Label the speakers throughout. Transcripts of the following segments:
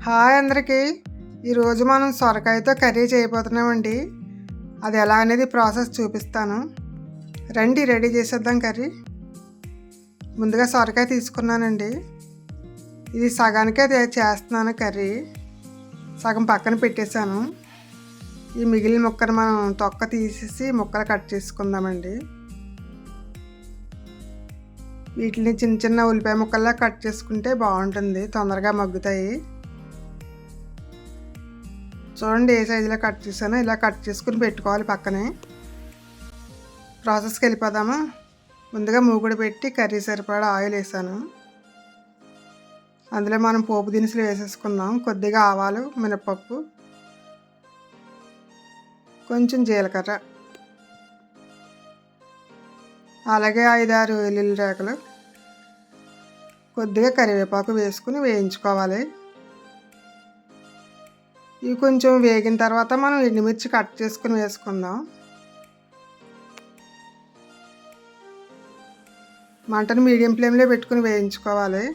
Speaker 1: Hi అందరికీ. ఈరోజు మనం సొరకాయతో కర్రీ చేయబోతున్నామండి. అది ఎలా అనేది ప్రాసెస్ చూపిస్తాను. రండి రెడీ చేసేద్దాం కర్రీ. ముందుగా సొరకాయ తీసుకున్నానండి. ఇది సగానికే చేస్తున్నాను కర్రీ. సగం పక్కన పెట్టేశాను. ఈ మిగిలిన ముక్కను మనం తొక్క తీసేసి ముక్కలు కట్ చేసుకుందామండి. వీటిని చిన్న చిన్న ఉల్లిపాయ ముక్కల్లా కట్ చేసుకుంటే బాగుంటుంది, తొందరగా మగ్గుతాయి. చూడండి ఏ సైజులో కట్ చేశానో ఇలా కట్ చేసుకుని పెట్టుకోవాలి పక్కనే. ప్రాసెస్కి వెళ్ళిపోదామా. ముందుగా మూగుడు పెట్టి కర్రీ సరిపడా ఆయిల్ వేసాను. అందులో మనం పోపు దినుసులు వేసేసుకుందాం. కొద్దిగా ఆవాలు, మినపప్పు, కొంచెం జీలకర్ర, అలాగే 5-6 వెల్లుల్లి రేకలు, కొద్దిగా కరివేపాకు వేసుకుని వేయించుకోవాలి. ఇవి కొంచెం వేగిన తర్వాత మనం ఎండుమిర్చి కట్ చేసుకుని వేసుకుందాం. మంటను మీడియం ఫ్లేమ్లో పెట్టుకుని వేయించుకోవాలి.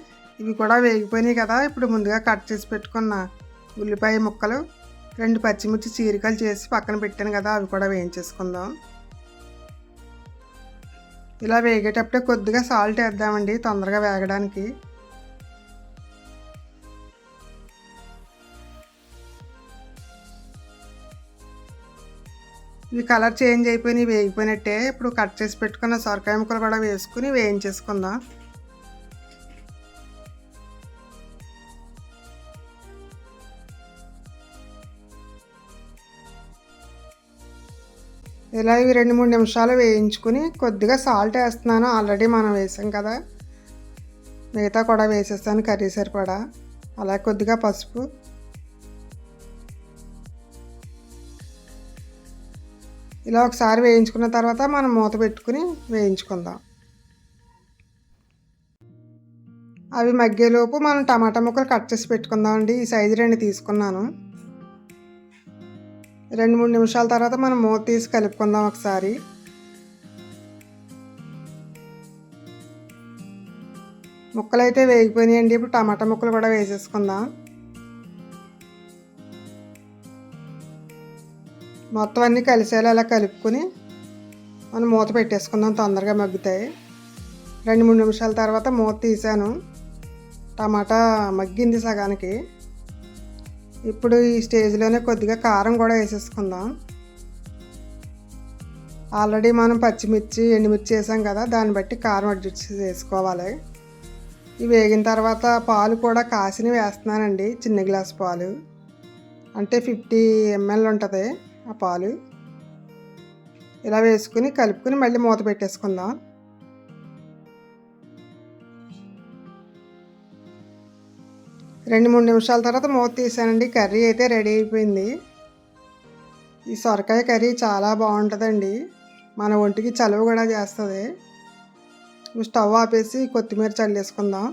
Speaker 1: ఇవి కూడా వేగిపోయినాయి కదా. ఇప్పుడు ముందుగా కట్ చేసి పెట్టుకున్న ఉల్లిపాయ ముక్కలు, 2 పచ్చిమిర్చి చీరికలు చేసి పక్కన పెట్టాను కదా, అవి కూడా వేయించేసుకుందాం. ఇలా వేగేటప్పుడే కొద్దిగా సాల్ట్ వేద్దామండి, తొందరగా వేగడానికి. ఇవి కలర్ చేంజ్ అయిపోయి వేగిపోయినట్టే. ఇప్పుడు కట్ చేసి పెట్టుకున్న సొరకాయ ముక్కలు కూడా వేసుకుని వేయించేసుకుందాం. ఇలా ఇవి 2-3 నిమిషాలు వేయించుకుని కొద్దిగా సాల్ట్ వేస్తున్నాను. ఆల్రెడీ మనం వేసాం కదా, మిగతా కూడా వేసేస్తాను కర్రీ సరిపడా. అలాగే కొద్దిగా పసుపు, ఇలా ఒకసారి వేయించుకున్న తర్వాత మనం మూత పెట్టుకుని వేయించుకుందాం. అవి మగ్గేలోపు మనం టమాటా ముక్కలు కట్ చేసి పెట్టుకుందామండి. ఈ సైజు 2 తీసుకున్నాను. 2-3 నిమిషాల తర్వాత మనం మూత తీసి కలుపుకుందాం ఒకసారి. ముక్కలు అయితే వేగిపోయినాయండి. ఇప్పుడు టమాటా ముక్కలు కూడా వేసేసుకుందాం. మొత్తం అన్నీ కలిసేలా అలా కలుపుకొని మనం మూత పెట్టేసుకుందాం, తొందరగా మగ్గుతాయి. 2-3 నిమిషాల తర్వాత మూత తీసాను. టమాటా మగ్గింది సగానికి. ఇప్పుడు ఈ స్టేజ్లోనే కొద్దిగా కారం కూడా వేసేసుకుందాం. ఆల్రెడీ మనం పచ్చిమిర్చి, ఎండుమిర్చి వేసాం కదా, దాన్ని బట్టి కారం అడ్జస్ట్ చేసుకోవాలి. ఇవి వేగిన తర్వాత పాలు కూడా కాసినవి వేస్తున్నానండి. చిన్న గ్లాస్ పాలు, అంటే 50 ml ఉంటుంది ఆ పాలు. ఇలా వేసుకుని కలుపుకుని మళ్ళీ మూత పెట్టేసుకుందాం. రెండు మూడు నిమిషాల తర్వాత మూత తీసానండి. కర్రీ అయితే రెడీ అయిపోయింది. ఈ సొరకాయ కర్రీ చాలా బాగుంటుందండి. మన ఒంటికి చలువ కూడా చేస్తుంది. స్టవ్ ఆపేసి కొత్తిమీర చల్లేసుకుందాం.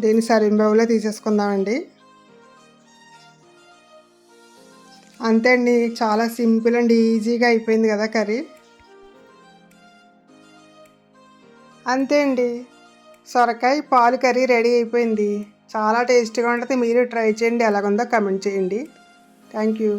Speaker 1: దీన్ని సర్వింగ్ బౌల్లో తీసేసుకుందామండి. అంతే అండి, చాలా సింపుల్ అండ్ ఈజీగా అయిపోయింది కదా కర్రీ. అంతే అండి, సొరకాయ పాలు కర్రీ రెడీ అయిపోయింది. చాలా టేస్టీగా ఉంటుంది. మీరు ట్రై చేయండి, ఎలాగుందో కమెంట్ చేయండి. Thank you.